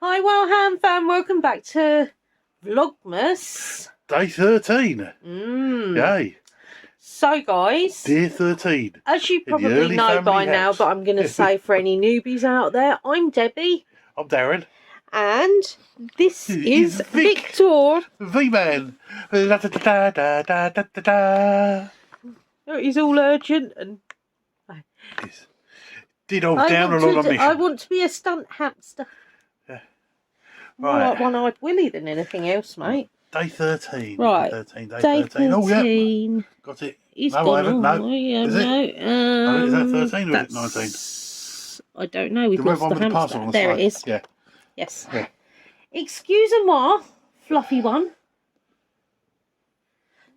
Hi, Wellham fan. Welcome back to Vlogmas. Day 13. Yay. So, guys, Day 13. as you probably know by now, but I'm going to say for any newbies out there, I'm Debbie. I'm Darren. And this is Victor. V-Man. Da, da, da, da, da, da, da, da. Oh, he's all urgent and... Yes. Did I down along a mission? I want to be a stunt hamster. Yeah. More Right. like One-Eyed Willie than anything else, mate. Day 13. Right. Day 13. Day 13. Oh, yeah. Got it. He's no, gone. I haven't. No. Yeah, is it? No. Is that 13 or is it 19? I don't know. We've lost the hamster. On the there side. it is. Yeah. Yes. Yeah. Excuse-moi, fluffy one.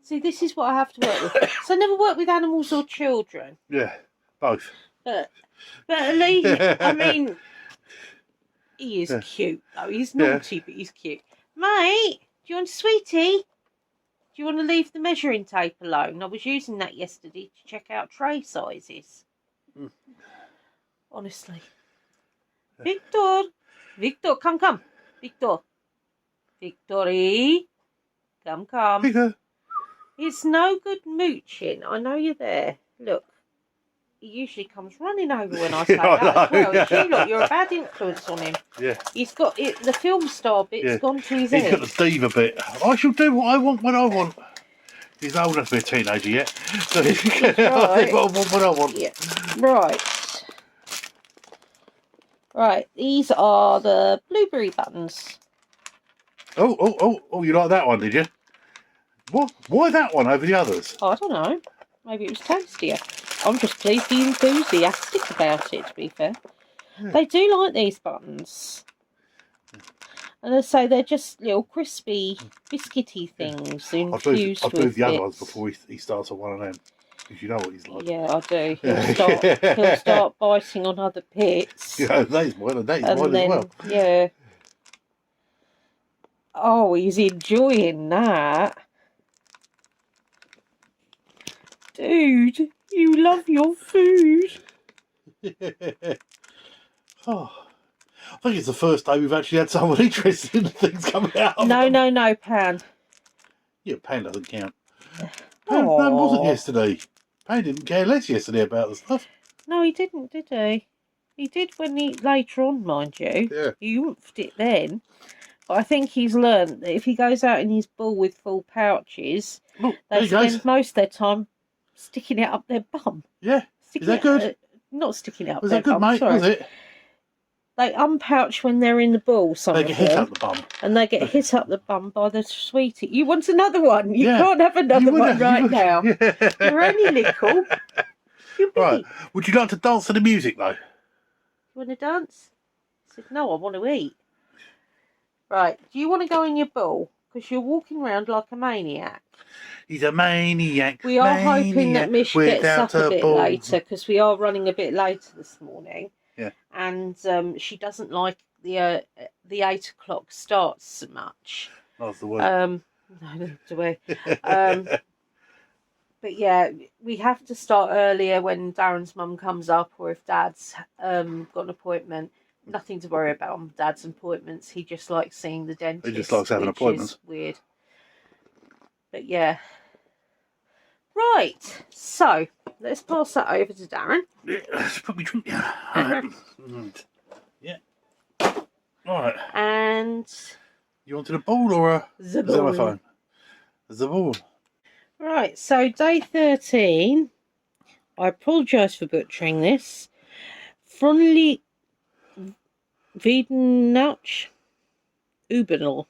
See, this is what I have to work with. So I never work with animals or children. Yeah. Both. But at least, I mean, he is cute, though. He's naughty, but he's cute. Mate, do you want a sweetie? Do you want to leave the measuring tape alone? I was using that yesterday to check out tray sizes. Honestly. Victor! Victor, come. Victor. Victory. Come. Victor. It's no good mooching. I know you're there. Look. He usually comes running over when I say that as well. It's you lot, you're a bad influence on him. Yeah. He's got it, the film star bit's gone to his head. He's got the diva bit. I shall do what I want when I want. He's old enough to be a teenager yet. So I do what I want when I want. Yeah. Right, these are the blueberry buttons. Oh, you like that one, did you? What? Why that one over the others? I don't know. Maybe it was tastier. I'm just pleased he's enthusiastic about it, to be fair. Yeah. They do like these buttons. And I say they're just little crispy, biscuity things infused with I'll do the other ones bits. before he starts on one of them. Because you know what he's like. Yeah, I do. He'll start biting on other bits. Yeah, that is mine as well. Yeah. Oh, he's enjoying that. Dude, you love your food. Oh, I think it's the first day we've actually had someone interested in things coming out. No, Pan. Yeah, Pan doesn't count. Pan wasn't yesterday. Pan didn't care less yesterday about the stuff. No, he didn't, did he? He did later on, mind you. Yeah. He oomphed it then. But I think he's learned that if he goes out in his bull with full pouches, they spend most of their time sticking it up their bum. Yeah. Is that good? Not sticking it up their bum. Was that good, mate? Sorry. Was it? They unpouch when they're in the bull, They get hit up the bum. And they get hit up the bum by the sweetie. You want another one? You can't have another one right now. Yeah. You're only little. You're big. Right. Would you like to dance to the music, though? You want to dance? I said, no, I want to eat. Right. Do you want to go in your bull? Because you're walking around like a maniac. He's a maniac. We are hoping that Mish gets up a bit later, because we are running a bit later this morning. Yeah. And she doesn't like the 8 o'clock starts so much. That's the word. No, neither do we. But yeah, we have to start earlier when Darren's mum comes up, or if Dad's got an appointment. Nothing to worry about on Dad's appointments. He just likes seeing the dentist. He just likes having appointments. Is weird. But yeah. Right. So let's pass that over to Darren. Yeah, let's put me drink down. Right. Yeah. All right. And you wanted a ball or a xylophone? The ball. Right. So day 13. I apologise for butchering this. Fronley Wiedenouch Uberl.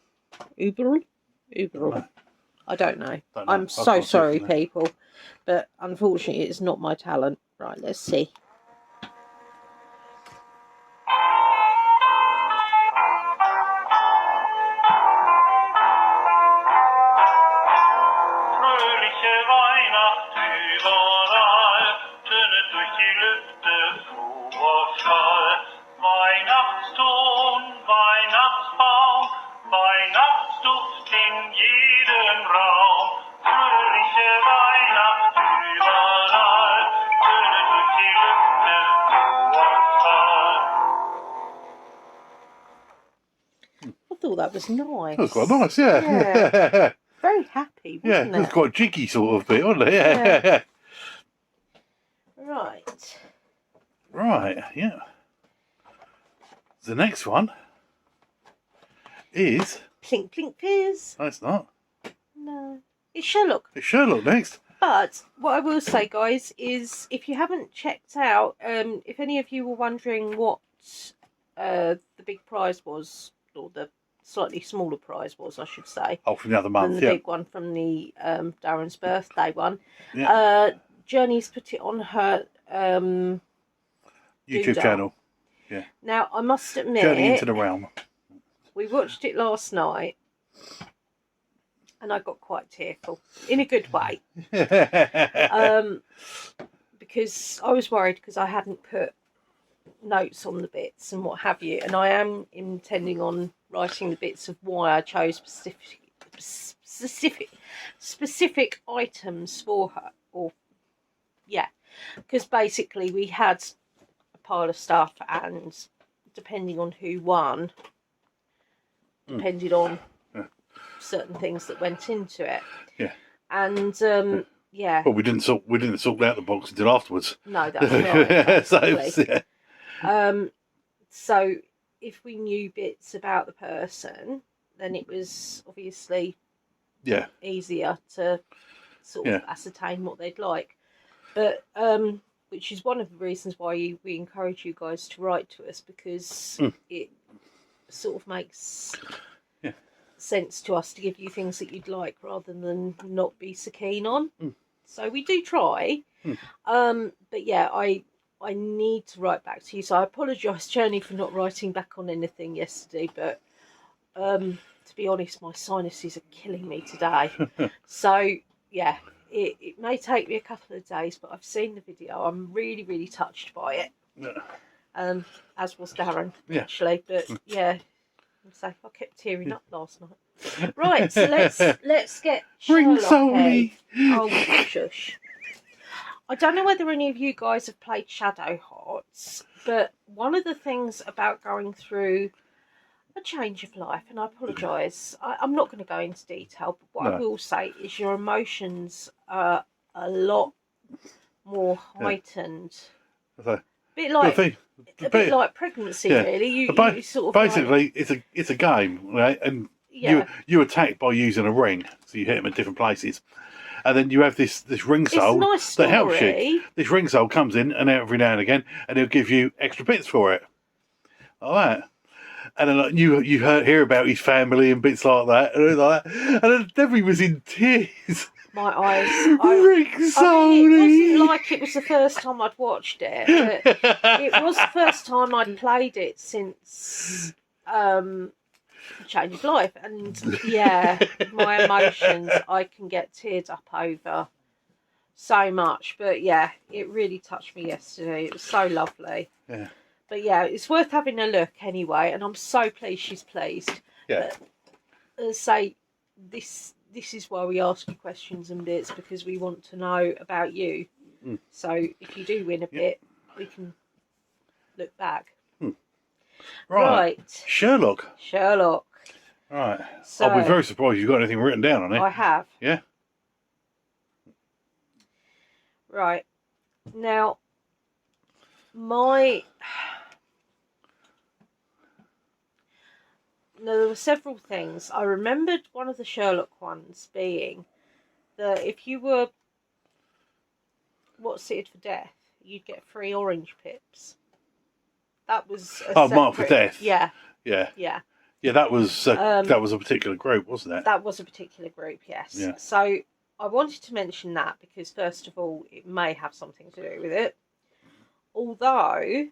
I don't know. I'm so sorry, people. But unfortunately, it's not my talent. Right, let's see. thought that was nice. That was quite nice, yeah. Yeah. Very happy, Yeah, wasn't it was it? quite jiggy sort of bit, wasn't it? Yeah. Right. Right, yeah. The next one is... Plink, plink, fizz. No, it's not. No. It's Sherlock. It's Sherlock next. But what I will say, guys, is if you haven't checked out, if any of you were wondering what the big prize was, or the slightly smaller prize was, I should say. Oh, from the other month, than the big one from the Darren's birthday one. Yeah. Journey's put it on her YouTube Doodah. channel. Yeah. Now, I must admit, Journey into the Realm. we watched it last night, and I got quite tearful, in a good way. Because I was worried because I hadn't put notes on the bits and what have you, and I am intending on writing the bits of why I chose specific items for her, or yeah, because basically we had a pile of stuff, and depending on who won depended on certain things that went into it. Yeah. And yeah. Well, we didn't sort out the box until afterwards. No, that's right. Basically. So so if we knew bits about the person, then it was obviously easier to sort of ascertain what they'd like. But which is one of the reasons why we encourage you guys to write to us, because it sort of makes sense to us to give you things that you'd like rather than not be so keen on. So we do try. But yeah, I need to write back to you. So I apologise, Journey, for not writing back on anything yesterday, but to be honest, my sinuses are killing me today. So yeah, it may take me a couple of days, but I've seen the video. I'm really, really touched by it. As was Darren, actually. But yeah, so I kept tearing up last night. Right, so let's get Ring Sherlock. Sony. Oh, shush. I don't know whether any of you guys have played Shadow Hearts, but one of the things about going through a change of life, and I apologise, I'm not going to go into detail, but what I will say is your emotions are a lot more heightened. A bit like pregnancy, really. You sort of basically, it's a game, right? And you attack by using a ring, so you hit them at different places. And then you have this ring soul that helps you. This ring soul comes in and out every now and again, and it'll give you extra bits for it. Like that. And then you hear about his family and bits like that. And then Debbie was in tears. My eyes. Ring Sony. It wasn't like it was the first time I'd watched it. But it was the first time I'd played it since Change of Life, and yeah, my emotions, I can get teared up over so much. But yeah, it really touched me yesterday. It was so lovely. Yeah. But yeah, it's worth having a look anyway, and I'm so pleased she's pleased. Yeah. But, as I say, this is why we ask you questions and bits, because we want to know about you. So if you do win a bit, we can look back. Right. Sherlock. Right. So, I'll be very surprised you've got anything written down on it. I have. Yeah. Right. Now, there were several things. I remembered one of the Sherlock ones being that if you were seated for death, you'd get 3 orange pips. That was marked for death. Yeah. Yeah, that was a particular group, wasn't it? That was a particular group, yes. Yeah. So I wanted to mention that because, first of all, it may have something to do with it. Although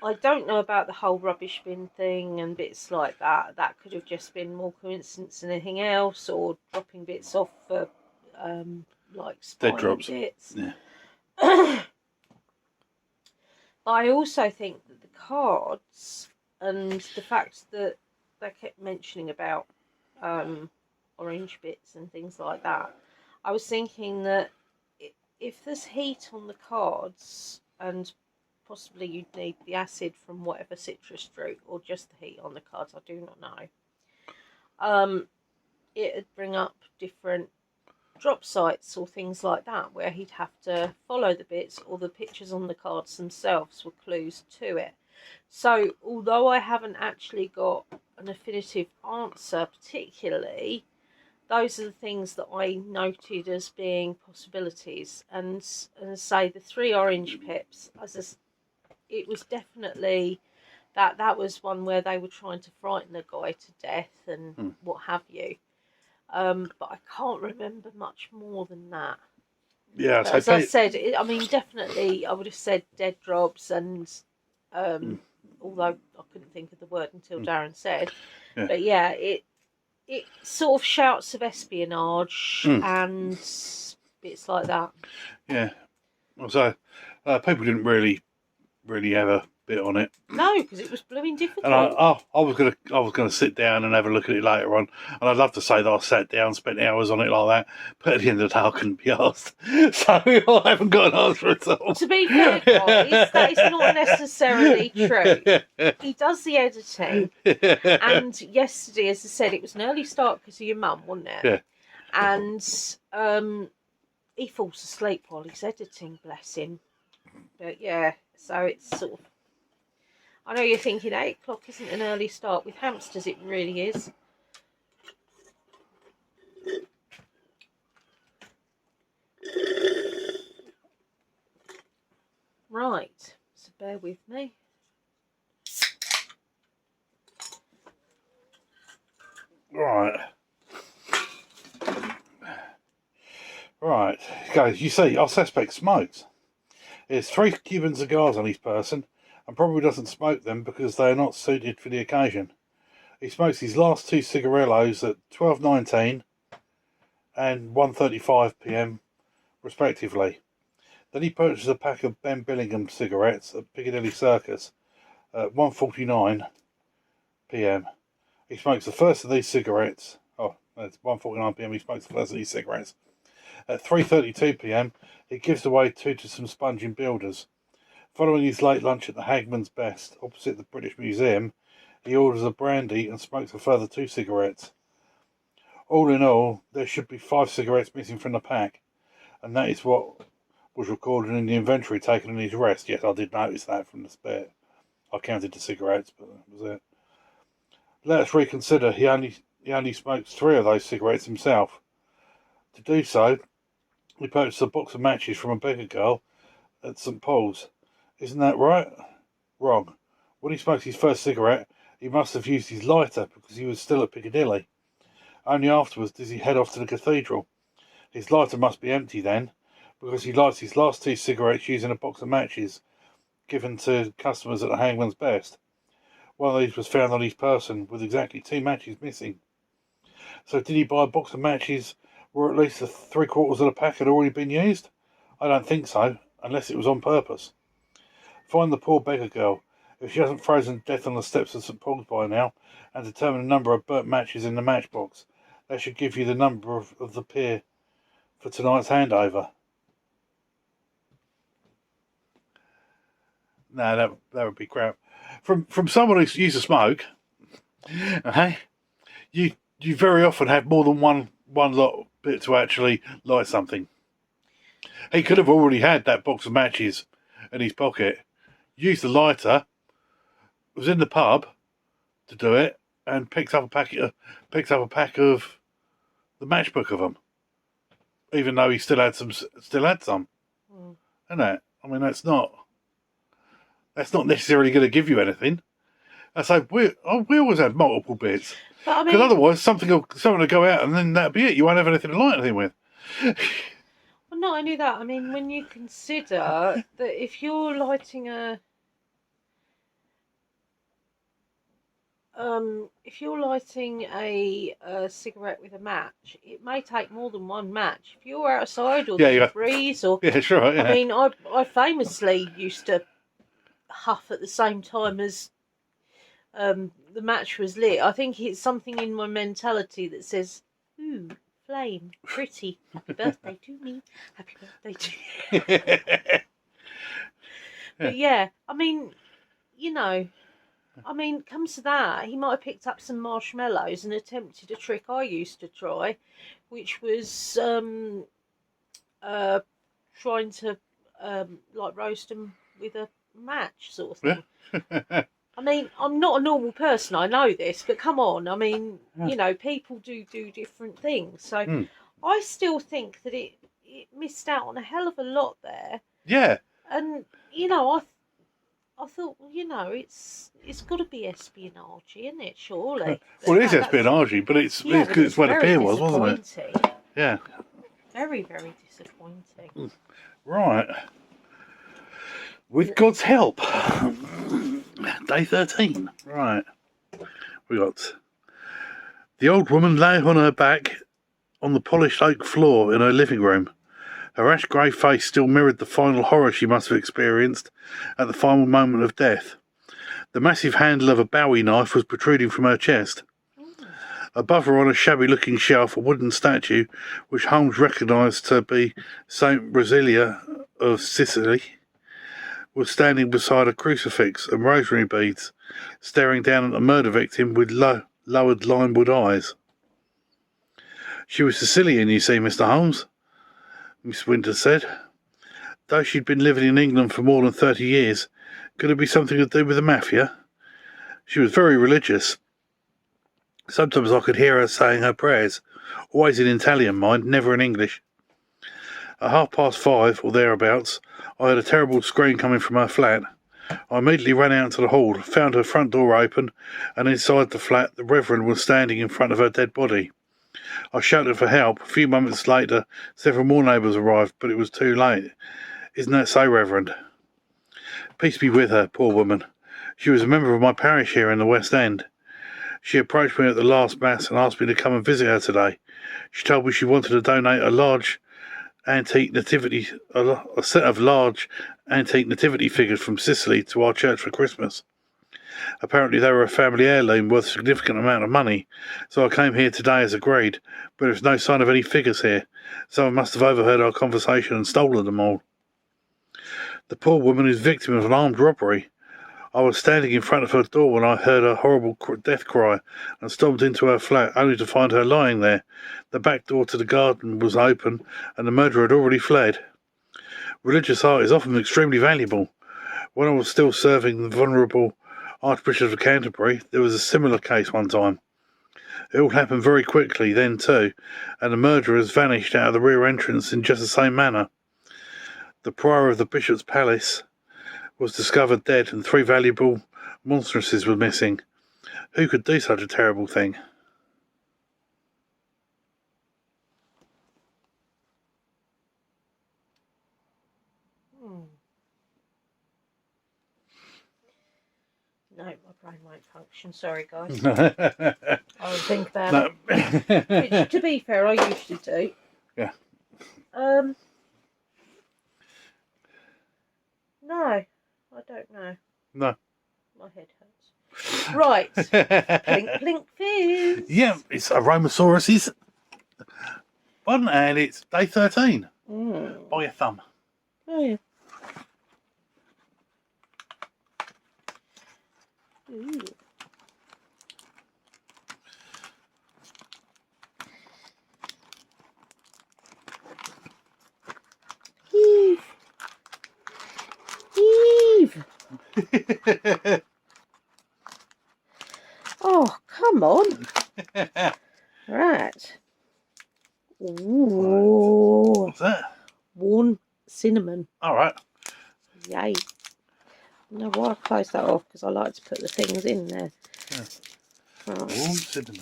I don't know about the whole rubbish bin thing and bits like that. That could have just been more coincidence than anything else, or dropping bits off for like dead drops. Bits. Yeah. I also think that the cards and the fact that they kept mentioning about orange bits and things like that, I was thinking that if there's heat on the cards and possibly you'd need the acid from whatever citrus fruit or just the heat on the cards. I do not know. It'd bring up different drop sites or things like that where he'd have to follow the bits, or the pictures on the cards themselves were clues to it. So although I haven't actually got an definitive answer particularly, those are the things that I noted as being possibilities. And say the 3 orange pips, it was definitely that was one where they were trying to frighten the guy to death and what have you. But I can't remember much more than that. Yeah, as I said, I mean, definitely I would have said dead drops, and although I couldn't think of the word until Darren said. Yeah. But yeah, it sort of shouts of espionage and bits like that. Yeah. So people didn't really have a bit on it. No, because it was blooming difficult. And I was gonna sit down and have a look at it later on. And I'd love to say that I sat down, spent hours on it like that. But at the end of the day, I couldn't be asked. So I haven't got an answer at all. To be fair, guys, that is not necessarily true. He does the editing. And yesterday, as I said, it was an early start because of your mum, wasn't it? Yeah. And he falls asleep while he's editing, bless him. But yeah, so it's sort of... I know you're thinking 8 o'clock isn't an early start. With hamsters, it really is. Right, so bear with me. Right, guys, you see, our suspect smokes. There's 3 Cuban cigars on his person, and probably doesn't smoke them because they are not suited for the occasion. He smokes his last 2 cigarillos at 12:19 and 1:35 p.m. respectively. Then he purchases a pack of Ben Billingham cigarettes at Piccadilly Circus at 1:49 p.m. He smokes the first of these cigarettes. Oh, that's 1:49 p.m. He smokes the first of these cigarettes. At 3:32 p.m. he gives away 2 to some sponging builders. Following his late lunch at the Hagman's Best, opposite the British Museum, he orders a brandy and smokes a further 2 cigarettes. All in all, there should be 5 cigarettes missing from the pack, and that is what was recorded in the inventory taken in his arrest. Yes, I did notice that from the spare. I counted the cigarettes, but that was it. Let us reconsider. He only smokes 3 of those cigarettes himself. To do so, he purchased a box of matches from a beggar girl at St. Paul's. Isn't that right? Wrong. When he smoked his first cigarette, he must have used his lighter because he was still at Piccadilly. Only afterwards does he head off to the cathedral. His lighter must be empty then, because he lights his last 2 cigarettes using a box of matches given to customers at the Hangman's Best. One of these was found on his person with exactly 2 matches missing. So did he buy a box of matches where at least 3/4 of the pack had already been used? I don't think so, unless it was on purpose. Find the poor beggar girl. If she hasn't frozen to death on the steps of St. Paul's by now, and determine the number of burnt matches in the matchbox, that should give you the number of the pier for tonight's handover. No, that would be crap. From someone who's used to smoke, okay, you very often have more than one lot bit to actually light something. He could have already had that box of matches in his pocket, used the lighter, was in the pub to do it, and picked up a pack of the matchbook of them, even though he still had some. Isn't it? I mean, that's not necessarily going to give you anything. I say we always have multiple bits, because otherwise something will go out and then that'll be it. You won't have anything to light anything with. Well, not only that. I mean, when you consider that if you're lighting a cigarette with a match, it may take more than one match. If you're outside or there's a breeze, or sure. Yeah. I mean, I famously used to huff at the same time as the match was lit. I think it's something in my mentality that says, "Ooh, flame, pretty. Happy birthday to me. Happy birthday to you." But yeah, I mean, you know, comes to that, he might have picked up some marshmallows and attempted a trick I used to try, which was trying to like roast them with a match sort of thing. Yeah. I mean, I'm not a normal person, I know this, but come on, I mean, you know, people do different things. So I still think that it missed out on a hell of a lot there. Yeah. And, you know, I thought, well, you know, it's got to be espionage, isn't it? Surely. Well, it is espionage, but it's where the beer was, wasn't it? Yeah. Very, very disappointing. Right. With God's help. Day 13. Right. We got the old woman lay on her back on the polished oak floor in her living room. Her ash-grey face still mirrored the final horror she must have experienced at the final moment of death. The massive handle of a Bowie knife was protruding from her chest. Above her on a shabby-looking shelf, a wooden statue, which Holmes recognised to be Saint Brasilia of Sicily, was standing beside a crucifix and rosary beads, staring down at the murder victim with lowered limewood eyes. She was Sicilian, you see, Mr. Holmes, Miss Winter said. Though she'd been living in England for more than 30 years, could it be something to do with the mafia? She was very religious. Sometimes I could hear her saying her prayers, always in Italian, mind, never in English. At 5:30, or thereabouts, I heard a terrible scream coming from her flat. I immediately ran out into the hall, found her front door open, and inside the flat the Reverend was standing in front of her dead body. I shouted for help. A few moments later, several more neighbours arrived, but it was too late. Isn't that so, Reverend? Peace be with her, poor woman. She was a member of my parish here in the West End. She approached me at the last Mass and asked me to come and visit her today. She told me she wanted to donate a set of large antique nativity figures from Sicily to our church for Christmas. Apparently they were a family heirloom worth a significant amount of money, so I came here today as agreed, but there's no sign of any figures here. Someone must have overheard our conversation and stolen them all. The poor woman is victim of an armed robbery. I was standing in front of her door when I heard a horrible death cry and stormed into her flat, only to find her lying there. The back door to the garden was open, and the murderer had already fled. Religious art is often extremely valuable. When I was still serving the venerable Archbishop of Canterbury, there was a similar case one time. It all happened very quickly then too, and the murderers vanished out of the rear entrance in just the same manner. The prior of the bishop's palace was discovered dead, and 3 valuable monstrances were missing. Who could do such a terrible thing? No, my brain won't function. Sorry, guys. I'll think about it. Which, to be fair, I usually do. Yeah. No, I don't know. No. My head hurts. Right. Plink, plink, fizz. Yeah, it's Aromasaurus's one, and it's day 13. By your thumb. Oh, yeah. Ooh. Heave. Heave. Oh, come on. Right. Ooh. What's that? Warm cinnamon. All right. Yay. I know why I closed that off, because I like to put the things in there. Yeah. Right. Warm cinnamon.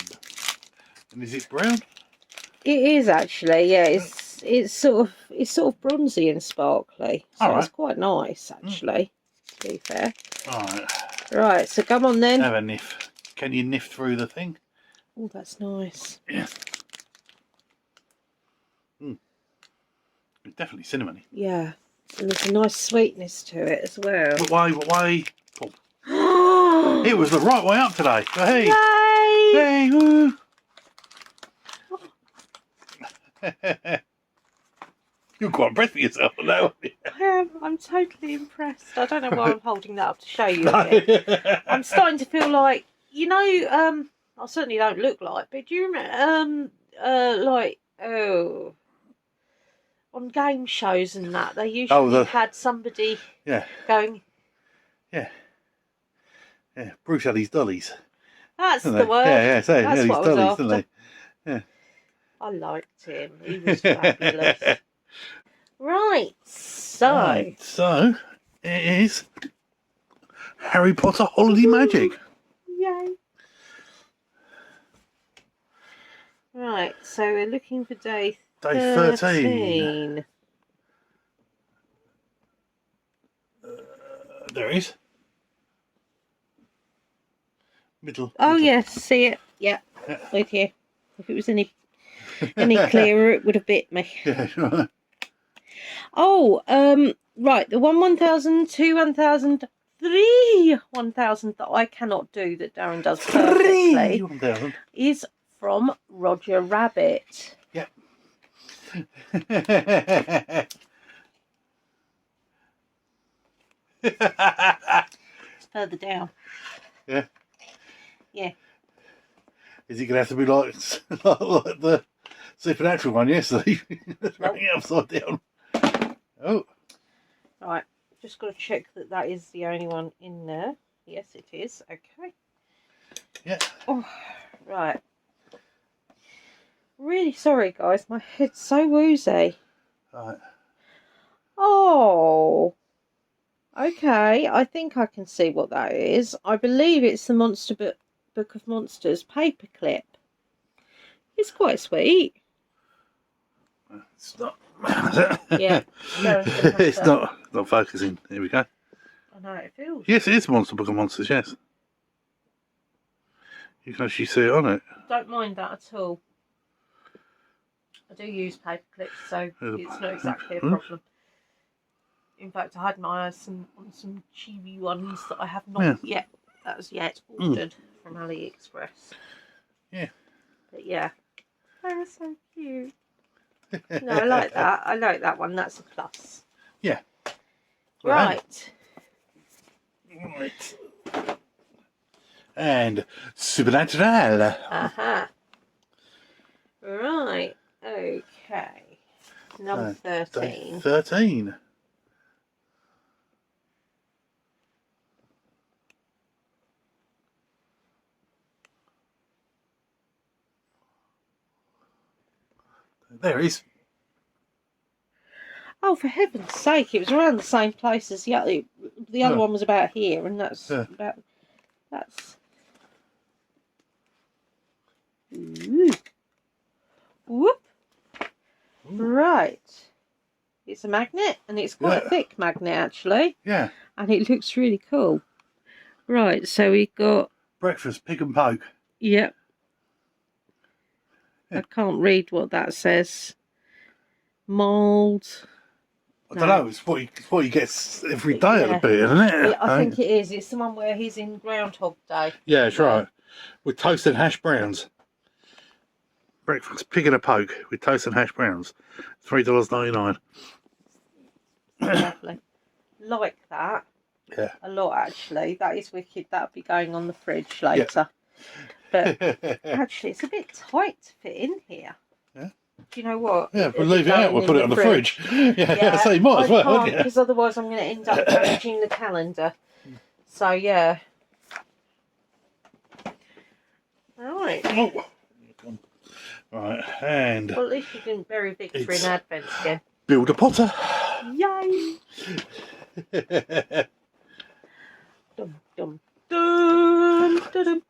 And is it brown? It is actually, yeah. It's sort of bronzy and sparkly. So it's quite nice actually, to be fair. Alright. Right, so come on then. Have a niff. Can you niff through the thing? Oh, that's nice. Yeah. It's definitely cinnamony. Yeah. And there's a nice sweetness to it as well. What way? Oh. It was the right way up today. So, hey. Yay! Hey, woo. You're quite impressed with yourself now. I'm totally impressed. I don't know why I'm holding that up to show you again. I'm starting to feel like, you know, I certainly don't look like, but do you remember, on game shows and that, they usually had somebody going... Yeah. Bruce had his dollies. That's the word. Yeah, so that's he had what his I was dollies, after. didn't he? Yeah. I liked him. He was fabulous. Right, so it is Harry Potter Holiday Magic. Yay. Right, so we're looking for day 13. There it is. Middle. Oh yes, see it. Yeah, with you. If it was any clearer, it would have bit me. Yeah, right. Oh, right. The 1,000, 2, 1,000, 3, 1,000 that I cannot do that Darren does perfectly 1,000 is from Roger Rabbit. Yep. It's further down. Yeah. Yeah. Is it going to have to be like the Supernatural one yesterday? Nope. Upside down. Oh. Right. Just got to check that is the only one in there. Yes, it is. Okay. Yeah. Oh, right. Really sorry, guys. My head's so woozy. Right. Oh. Okay. I think I can see what that is. I believe it's the Book of Monsters paperclip. It's quite sweet. It's not. Yeah. It's not focusing. Here we go. I know it feels. Yes, it is Monster Book of Monsters. Yes. You can actually see it on it. Don't mind that at all. I do use paper clips, so it's not exactly a problem. In fact, I had my eyes on some chewy ones that I have not yet ordered from AliExpress. Yeah. But yeah. They're so cute. No, I like that. I like that one. That's a plus. Yeah. Right. And Supernatural. Aha. Right. Okay. Number 13. 13. There it is. Oh, for heaven's sake! It was around the same place as the other. The other one was about here, and that's about. That's. Ooh. Whoop. Ooh. Right. It's a magnet, and it's quite a thick magnet actually. Yeah. And it looks really cool. Right. So we got breakfast, pig and poke. Yep. I can't read what that says. Mould. I don't know. It's what he gets every day at the beer, isn't it? I think it is. It's the one where he's in Groundhog Day. Yeah, that's right. With toast and hash browns. Breakfast, pig and a poke with toast and hash browns. $3.99. Lovely. Like that. Yeah. A lot, actually. That is wicked. That'll be going on the fridge later. Yeah. But actually, it's a bit tight to fit in here. Yeah. Do you know what? Yeah, we'll leave it out. We'll put it on the fridge. Yeah, so you might as well. Because otherwise I'm going to end up damaging the calendar. So, yeah. Right. Oh. Right, and... Well, at least you didn't bury Victory in Advent again. Build a Potter. Yay! Dum, dum, dum, dum, dum.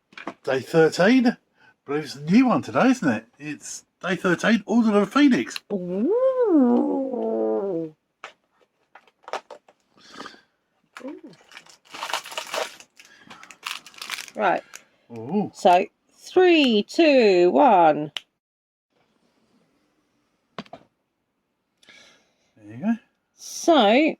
Day 13. I believe it's a new one today, isn't it? It's Day 13, Order of the Phoenix. Ooh. Ooh. Right. Ooh. So, 3, 2, 1. There you go. So,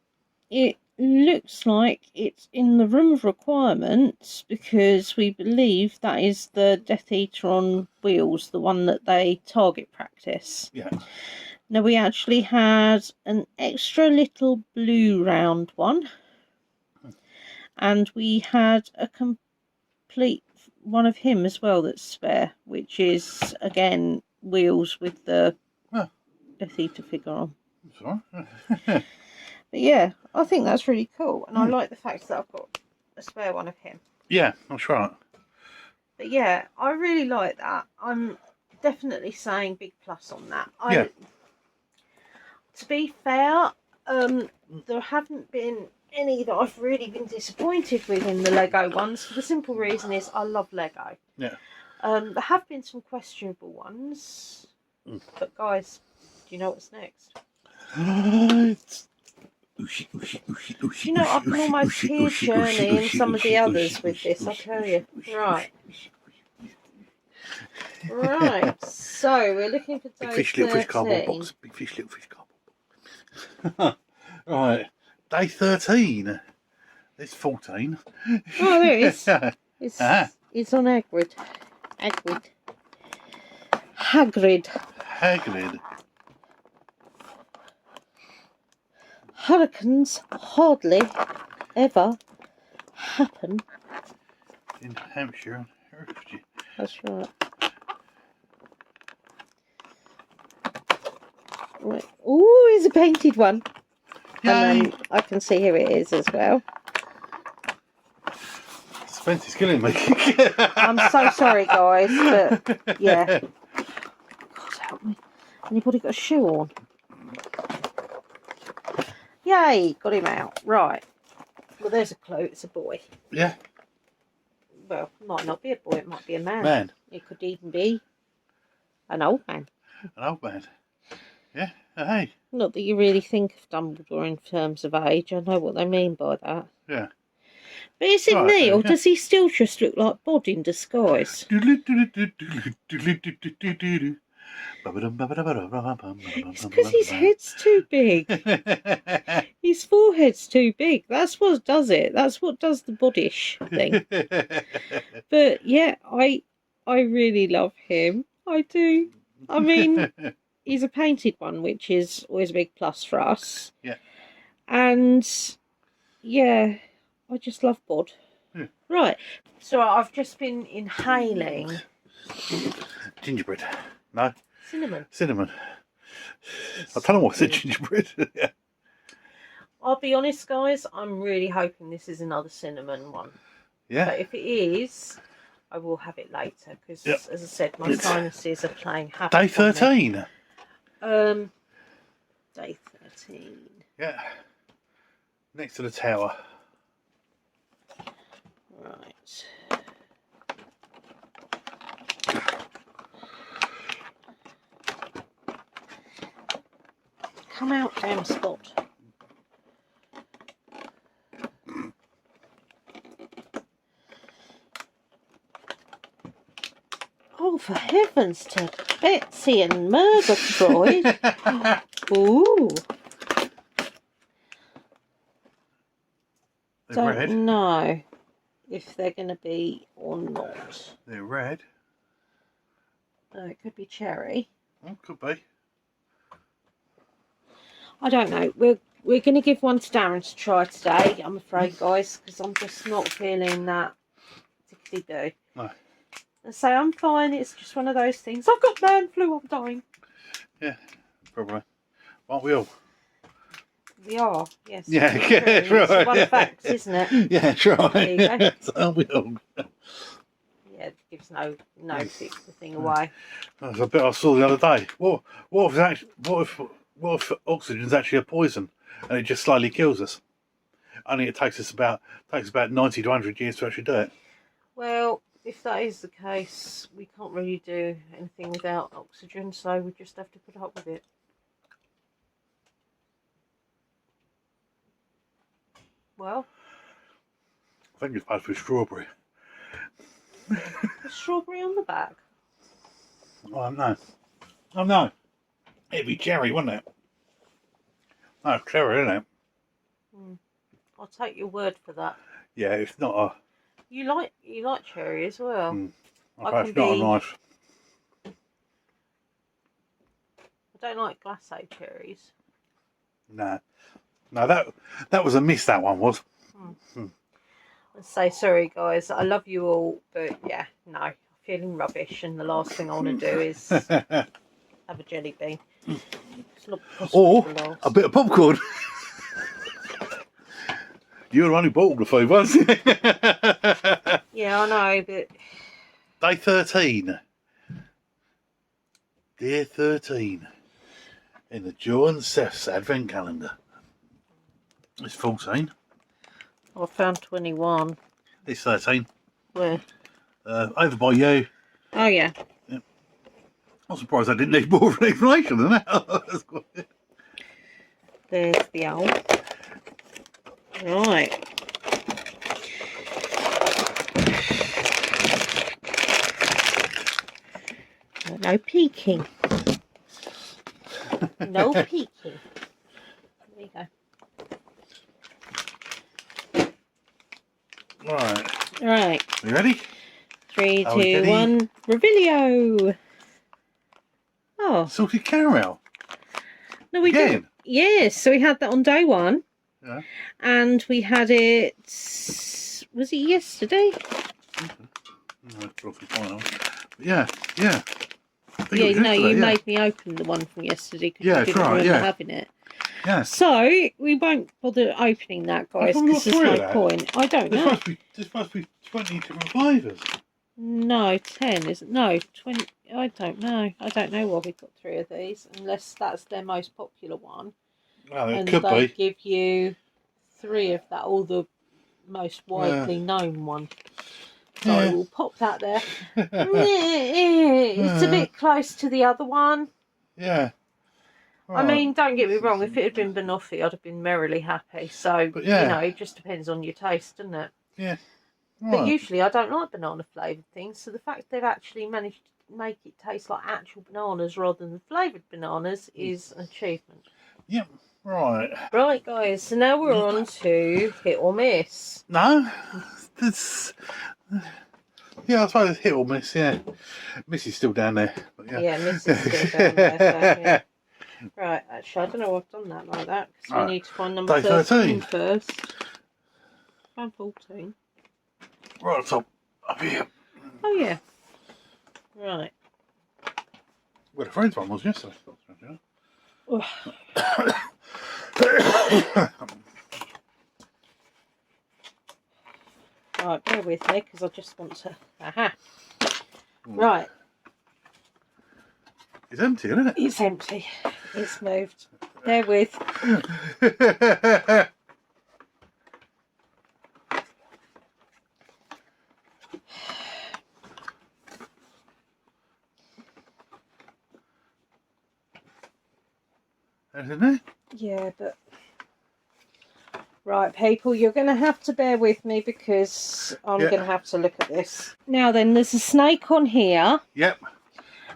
it looks like it's in the room of requirements because we believe that is the Death Eater on wheels, the one that they target practice. Yeah. Now we actually had an extra little blue round one, and we had a complete one of him as well that's spare, which is again wheels with the Death Eater figure on. Sorry. But yeah, I think that's really cool, and I like the fact that I've got a spare one of him. Yeah, that's right. But yeah, I really like that. I'm definitely saying big plus on that. To be fair, there haven't been any that I've really been disappointed with in the Lego ones, for the simple reason is I love Lego. Yeah. There have been some questionable ones, but guys, do you know what's next? You know, I can almost hear Journey and some of the others with this, I'll tell you. Right. Right, so we're looking for day Big fish, little fish cardboard box. Big fish, little fish cardboard box. Right, day 13. There's 14. Oh, there it is. It's on Hagrid. Hagrid. Hurricanes hardly ever happen in Hampshire and Herefordshire. That's right. Right. Oh, it's a painted one. Yay. And then I can see who it is as well. Suspense is killing me. I'm so sorry, guys, but yeah. God help me. Anybody got a shoe on? Yay, got him out. Right. Well, there's a clue. It's a boy. Yeah. Well, it might not be a boy. It might be a man. Man. It could even be an old man. An old man. Yeah. Hey. Not that you really think of Dumbledore in terms of age. I know what they mean by that. Yeah. But is it me, or does he still just look like Bod in disguise? It's because his head's too big. His forehead's too big. That's what does it. That's what does the bodish thing. But yeah, I really love him. I do. I mean, he's a painted one, which is always a big plus for us. Yeah. And yeah, I just love Bod. Yeah. Right. So I've just been inhaling gingerbread. No. Cinnamon. I don't know what's in gingerbread. Yeah. I'll be honest, guys. I'm really hoping this is another cinnamon one. Yeah. But if it is, I will have it later because, as I said, my sinuses are playing havoc. Day 13. Day 13. Yeah. Next to the tower. Right. Come out, damn Spot. Oh, for heaven's sake, Betsy and Murgatroyd. Ooh. They're red. Don't know if they're going to be or not. They're red. It could be cherry. Oh, could be. I don't know. We're going to give one to Darren to try today, I'm afraid, guys, because I'm just not feeling that particularly do. No. And so I'm fine. It's just one of those things. I've got man flu. I'm dying. Yeah, probably. Aren't we all? We are. Yes. Yeah, right. It's one of facts, isn't it? Yeah, that's right. There you go. Aren't we all? Yeah, it gives no the thing away. That's a bit I saw the other day. What if oxygen's actually a poison and it just slowly kills us? Only it takes about 90 to 100 years to actually do it. Well, if that is the case, we can't really do anything without oxygen, so we just have to put up with it. Well, I think it's supposed to be strawberry. the strawberry on the back. Oh no. It'd be cherry, wouldn't it? No, it's cherry, isn't it? I'll take your word for that. Yeah, it's not a. You like cherry as well. It's not a nice. I don't like glacé cherries. No. No, that was a miss, that one was. Let's say sorry, guys. I love you all, but yeah, no. I'm feeling rubbish, and the last thing I want to do is have a jelly bean. It's not or a bit of popcorn. You're the one who bought all the food, wasn't you? Yeah, I know, but... Day 13. Day 13. In the Joe and Seth's Advent Calendar. It's 14. I found 21. It's 13. Where? Over by you. Oh, yeah. Yep. I'm surprised I didn't need more of an explanation than that. There's the owl. Right. No peeking. No peeking. There you go. Right. Right. You ready? 3, 2, 1. Revelio. Oh. Salted caramel. No, we didn't. Yes, so we had that on day 1. Yeah. And we had it. Was it yesterday? Yeah. Yeah. Yeah, no, you made me open the one from yesterday because you didn't remember having it. Yeah. So we won't bother opening that, guys, because there's no point. I don't know. There's supposed to be 20 different flavours. No, 10 isn't. No, 20. I don't know. I don't know why we've got 3 of these, unless that's their most popular one. Well, it and could they be. give you 3 of that, or the most widely known one. So we'll pop that there. It's a bit close to the other one. Yeah. Right. I mean, don't get me wrong, if it had been banoffee, I'd have been merrily happy. So, you know, it just depends on your taste, doesn't it? Yeah. Right. But usually I don't like banana flavoured things, so the fact they've actually managed to make it taste like actual bananas rather than flavoured bananas is an achievement. Yep. Right. Right, guys, so now we're on to hit or miss. No. Yeah, I suppose it's hit or miss, yeah. Miss is still down there. But yeah, Miss is still down there, so, yeah. Right, actually, I don't know why I've done that like that, because we need to find number Day 13 first. Found 14. Right up here. Oh, yeah. Right. Where the friends one was yesterday. Right, bear with me, because I just want to... Aha. Right. It's empty, isn't it? It's empty. It's moved. Bear with. Anything there? Yeah, but... Right, people, you're going to have to bear with me because I'm going to have to look at this. Now then, there's a snake on here. Yep.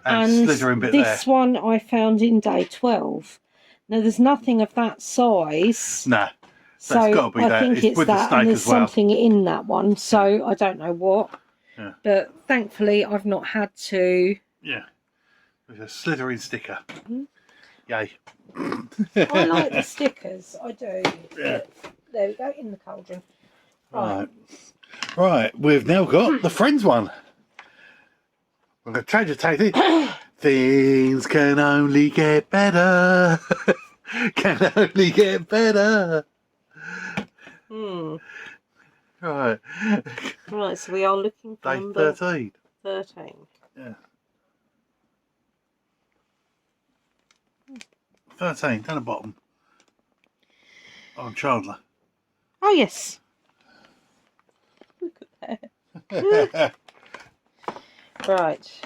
And slithering bit this one I found in day 12. Now, there's nothing of that size. No. So I think it's that, and there's something in that one. So I don't know what. Yeah. But thankfully, I've not had to. Yeah. There's a slithering sticker. Mm-hmm. Yay. I like the stickers. I do. Yeah. There we go, in the cauldron. Right, we've now got the Friends one. We're going to change the tactic. Things can only get better. Can only get better. Right. Right, so we are looking for number 13. 13. Yeah. 13, down the bottom. On Chandler. Oh, yes. Look at that. Right.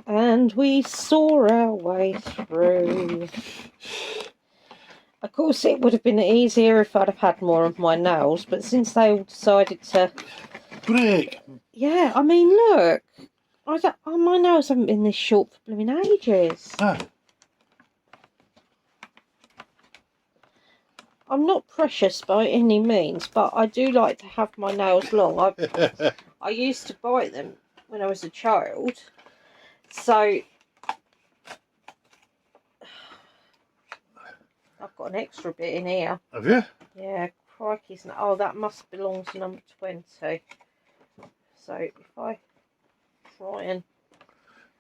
And we saw our way through. Of course, it would have been easier if I'd have had more of my nails, but since they all decided to... Brick! Yeah, I mean, look. My nails haven't been this short for blooming ages. Ah. I'm not precious by any means, but I do like to have my nails long. I used to bite them when I was a child, so I've got an extra bit in here. Have you? Yeah, crikey. Oh, that must belong to number 20. So if I try and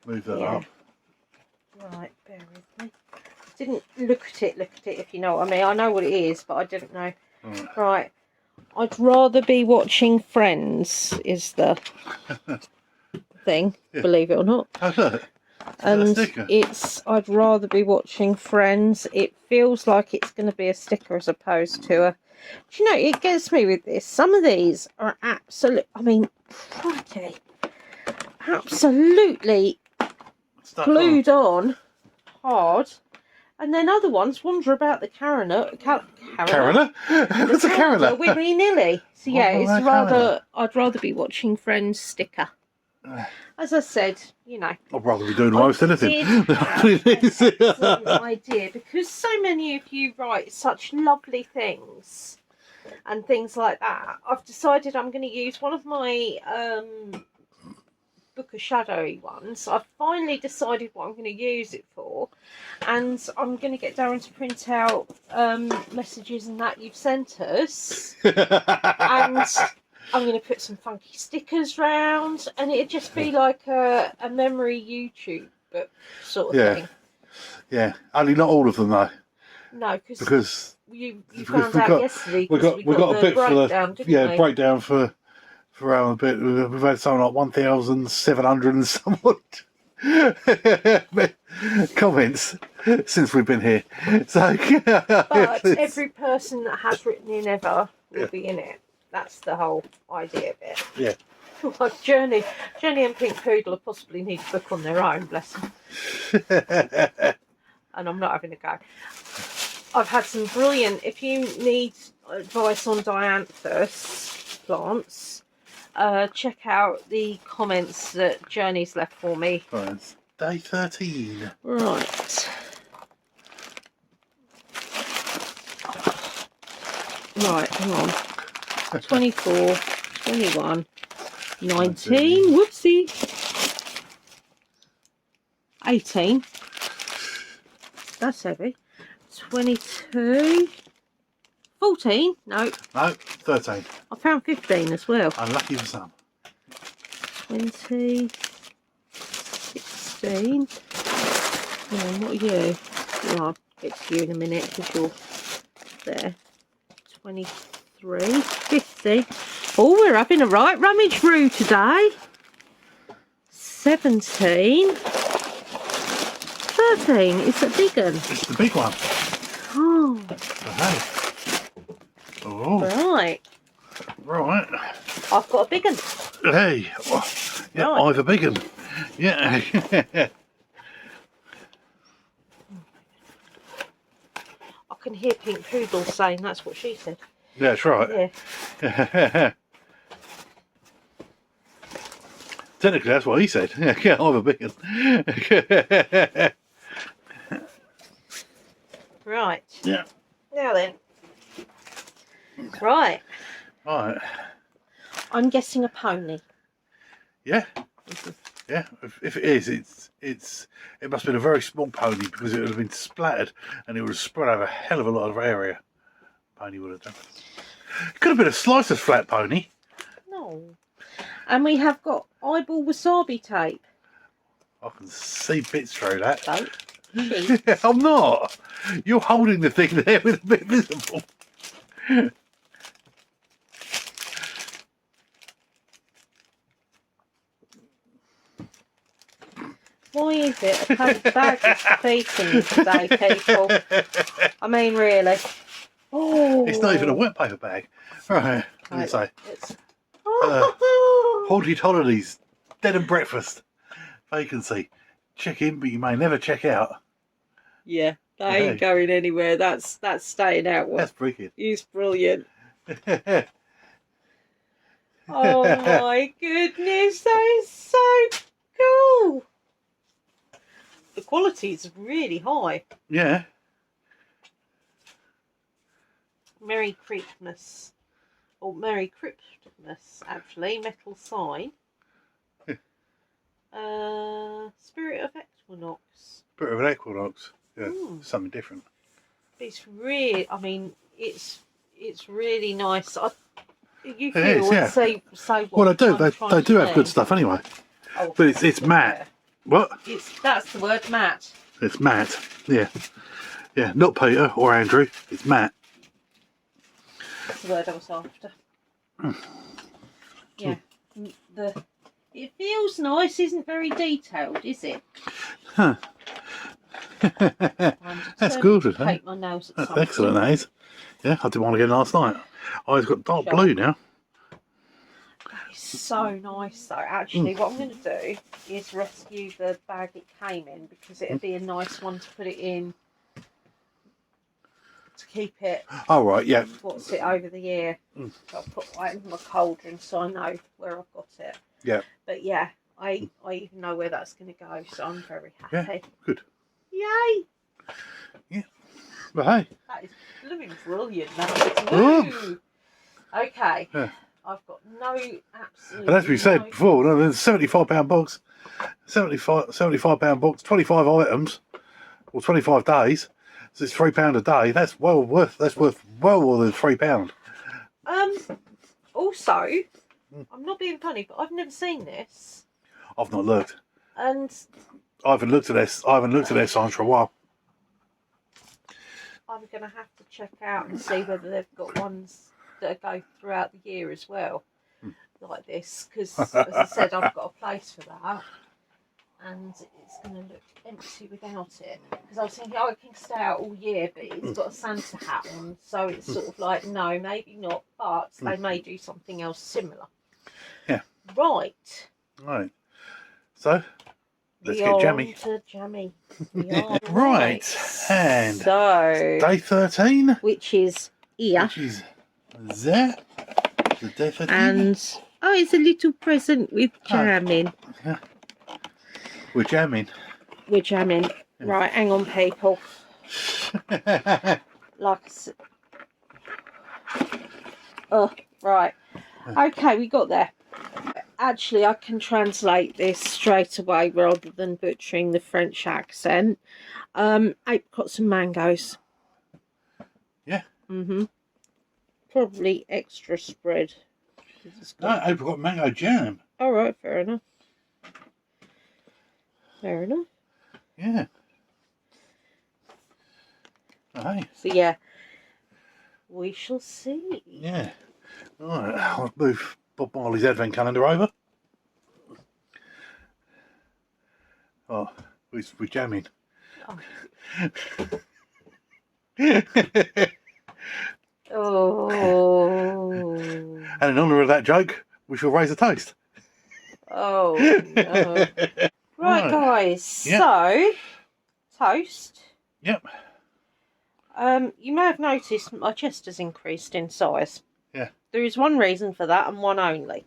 move that up. Right, bear with me. Didn't look at it, if you know what I mean. I know what it is, but I didn't know. Right. I'd rather be watching Friends is the thing, believe it or not. Oh, look. And I'd rather be watching Friends. It feels like it's going to be a sticker as opposed to a... Do you know, it gets me with this. Some of these are crikey, absolutely glued on hard. And then other ones wander about the cariner. What's a cariner? Willy-nilly. So yeah, I'd rather be watching Friends sticker. As I said, you know. I'd rather be doing most anything. Idea, because so many of you write such lovely things and things like that. I've decided I'm going to use one of my Book of Shadowy ones. I've finally decided what I'm going to use it for, and I'm going to get Darren to print out messages and that you've sent us, and I'm going to put some funky stickers round, and it'd just be like a memory YouTube book sort of thing. Yeah, only not all of them though. No, because you found out yesterday. We got a bit breakdown, for the breakdown for our bit. We've had something like 1,700 and somewhat comments since we've been here. So, but every person that has written in ever will be in it. That's the whole idea of it. Yeah. Like Journey and Pink Poodle will possibly need a book on their own, bless them. And I'm not having a go. I've had some brilliant, if you need advice on dianthus plants, check out the comments that Journey's left for me. Right, day 13. Right. Right, hang on. 24, 21, 19, whoopsie. 18. That's heavy. 22. 14? No. No, 13. I found 15 as well. Unlucky for some. 20. 16. What are you? Well, I'll get to you in a minute because you're there. 23. 50. Oh, we're having a right rummage through today. 17. 13. It's a big one. It's the big one. Oh. Okay. Oh. Right. Right. I've got a big one. Hey. Oh, yeah, right. I've a big one. Yeah. I can hear Pink Poodle saying that's what she said. Yeah, that's right. Yeah. Technically, that's what he said. Yeah, I'm a big one. Right. Yeah. Now then. Right. Right. I'm guessing a pony. Yeah. Yeah. If it is, it must have been a very small pony because it would have been splattered and it would have spread over a hell of a lot of area. Pony would have done. It could have been a slicer's flat pony. No. And we have got eyeball wasabi tape. I can see bits through that. Don't. I'm not. You're holding the thing there with a bit visible. Why is it a paper bag is defeating today, people? I mean, really. Oh. It's not even a wet paper bag. Right. What did it say? Haunted holidays, dead and breakfast, vacancy. Check in, but you may never check out. Yeah, that ain't going anywhere. That's staying out. That's brilliant. He's brilliant. Oh my goodness, that is so cool. The quality is really high. Yeah. Merry Christmas. Or Merry Christmas, actually. Metal sign. Spirit of Equinox. Spirit of an Equinox. Yeah, something different. It's really, I mean, it's really nice. You feel and say what. Well, they do. They do have good stuff anyway. Oh, but it's matte. Yeah. What? That's the word, matte. It's matte. Yeah. Yeah, not Peter or Andrew. It's matte. That's the word I was after. Yeah. It feels nice. Isn't very detailed, is it? Huh. That's good, isn't it? Paint my nails at That's excellent, that is. Yeah, I did one again last night. Oh, it's got dark blue now. That is so nice, though. Actually, what I'm going to do is rescue the bag it came in, because it'd be a nice one to put it in to keep it. Oh, right, yeah. What's it over the year? So I'll put that in my cauldron so I know where I've got it. Yeah. But yeah, I even know where that's going to go, so I'm very happy. Yeah, good. Yay! Yeah. But hey. That is blooming brilliant. Woo! Okay. Yeah. I've got no absolute. And as we said before, there's a £75 box, £75 box, 25 items, or 25 days. So it's £3 a day. That's worth well more than £3. Also, I'm not being funny, but I've never seen this. I've not looked. And I haven't looked at this. I haven't looked at their signs for a while. I'm going to have to check out and see whether they've got ones that go throughout the year as well, like this. Because, as I said, I've got a place for that, and it's going to look empty without it. Because I was thinking, oh, it can stay out all year, but it's got a Santa hat on, so it's sort of like, no, maybe not, but they may do something else similar. Yeah. Right. Right. So, let's get jammy. To jammy. Right. And so, day 13. Which is here. Which is there. The day 13. And, oh, it's a little present with jamming. Yeah. We're jamming. We're jamming. Yeah. Right, hang on, people. Like I said. Oh, right. Okay, we got there. Actually, I can translate this straight away rather than butchering the French accent. Apricots and mangoes. Yeah. Probably extra spread. No, apricot mango jam. All right, fair enough. Fair enough. Yeah. Hey. So yeah, we shall see. Yeah. All right, I'll move Bob Marley's advent calendar over. Oh, we're jamming. Oh. Oh. And in honour of that joke, we shall raise a toast. Oh, no. Right, guys. Yep. So, toast. Yep. You may have noticed my chest has increased in size. Yeah. There is one reason for that, and one only.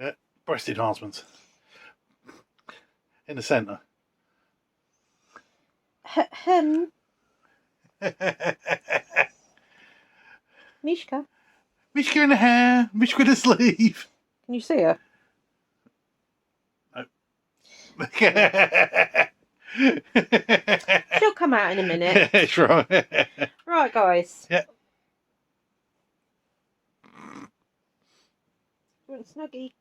Yeah. Breast enhancements. In the centre. Mishka. Mishka in the hair. Mishka in the sleeve. Can you see her? No. She'll come out in a minute. That's right. Right, guys. Yeah. You want a Snuggie?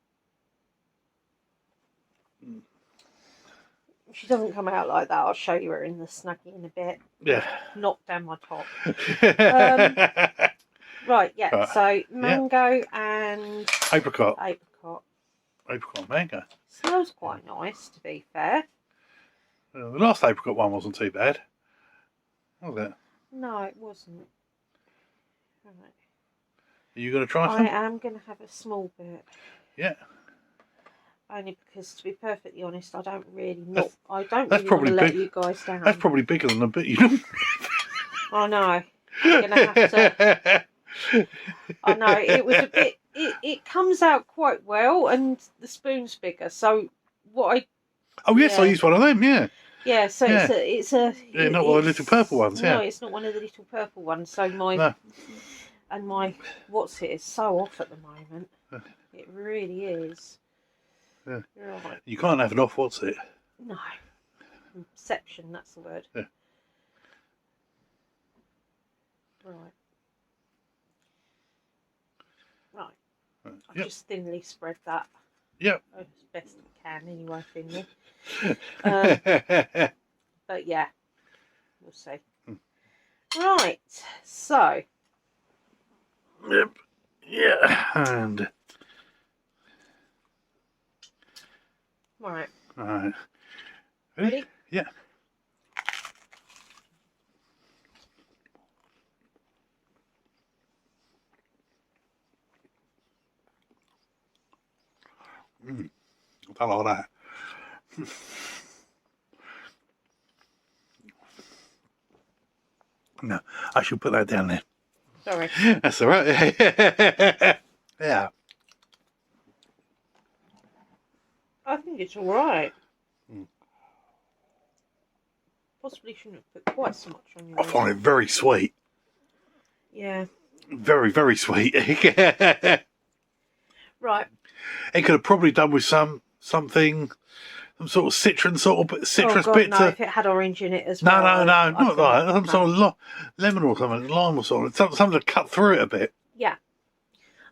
If she doesn't come out like that, I'll show you her in the Snuggie in a bit. Yeah. Knock down my top. Right, yeah. Right. So, mango and... Apricot. Apricot. Apricot mango. Smells quite nice, to be fair. The last apricot one wasn't too bad. Was it? No, it wasn't. Right. Are you going to try some? I am going to have a small bit. Yeah. Only because, to be perfectly honest, I don't really want to let you guys down. That's probably bigger than the bit you know. I know. I'm going to have to... I know, it was a bit... It comes out quite well, and the spoon's bigger. So, what I... Oh, yes, I used one of them, yeah. Yeah, so it's a... Yeah, not one of the little purple ones, yeah. No, it's not one of the little purple ones. So, my... No. and my what's it is so off at the moment. It really is. Yeah. Right. You can't have an off what's it? No. Perception, that's the word. Yeah. Right. Right. I've Yep. just thinly spread that. Yep. As best I can, anyway, thinly. But yeah, we'll see. Right, so. Yep. Yeah. And. Right. Alright. Ready? Yeah. I don't like that. No, I should put that down there. Sorry. That's all right. Yeah. I think it's all right. Possibly shouldn't have put quite so much on yours. I find it very sweet. Yeah. Very, very sweet. Right. It could have probably done with some sort of citrus God, bit. No, if it had orange in it as well. No, not that. Some sort of lemon or something, lime or something. Something to cut through it a bit. Yeah.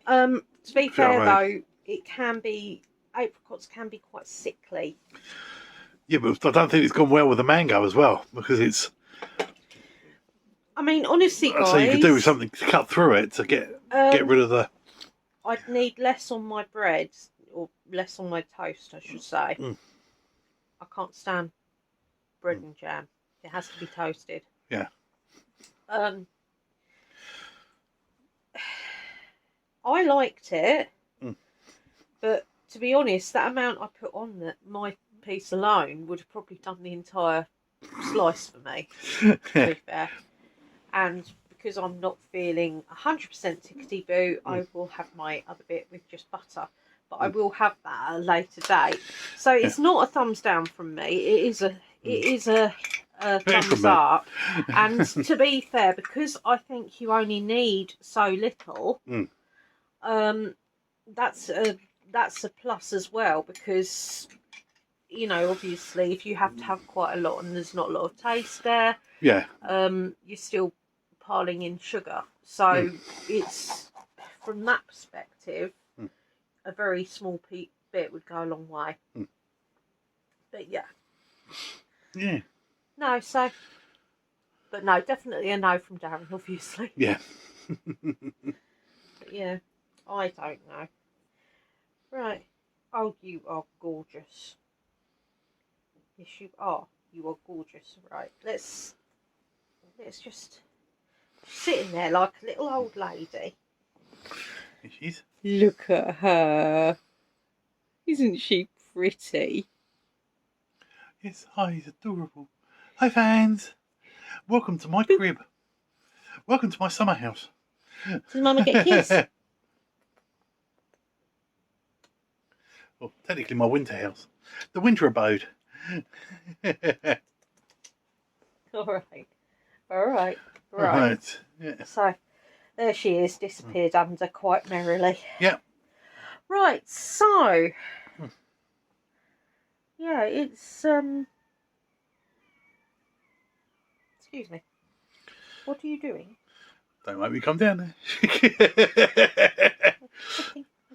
To be fair though, it can be apricots can be quite sickly. Yeah, but I don't think it's gone well with the mango as well because it's. I mean, honestly, guys. So you could do with something to cut through it to get rid of the. I'd need less on my bread or less on my toast, I should say. I can't stand bread and jam. It has to be toasted. Yeah. I liked it, but to be honest, that amount I put on my piece alone would have probably done the entire slice for me, to be fair. And because I'm not feeling 100% tickety-boo, I will have my other bit with just butter. But I will have that at a later date. So it's not a thumbs down from me. It is a thumbs up. And to be fair, because I think you only need so little, that's a plus as well. Because obviously, if you have to have quite a lot and there's not a lot of taste there, you're still piling in sugar. So it's from that perspective. A very small bit would go a long way. But yeah. Yeah. No, so. But no, definitely a no from Darren, obviously. Yeah. But yeah, I don't know. Right. Oh, you are gorgeous. Yes, you are. You are gorgeous. Right. Let's just sit in there like a little old lady. She's. Look at her. Isn't she pretty? Yes, hi, he's adorable. Hi, fans. Welcome to my crib. Welcome to my summer house. Does Mama get a kiss? Well, technically my winter house. The winter abode. All right. Yeah. So, there she is, disappeared under quite merrily. Yeah. Right, so yeah, it's excuse me. What are you doing? Don't make me come down there. I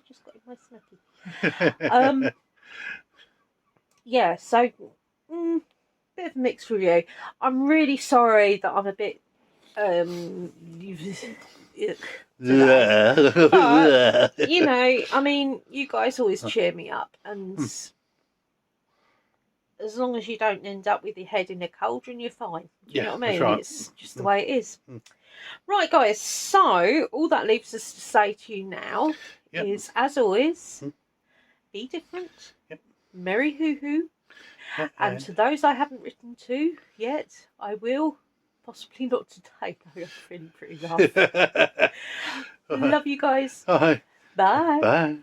just got in my snucky. Yeah, so bit of a mixed review. I'm really sorry that I'm a bit but, I mean, you guys always cheer me up, and as long as you don't end up with your head in a cauldron, you're fine. Do you know what I mean? Right. It's just the way it is. Right, guys, so all that leaves us to say to you now is, as always, be different. Merry hoo-hoo. And to those I haven't written to yet, I will. Possibly not today, though. I'm feeling pretty rough. Love you guys. Bye. Bye. Bye.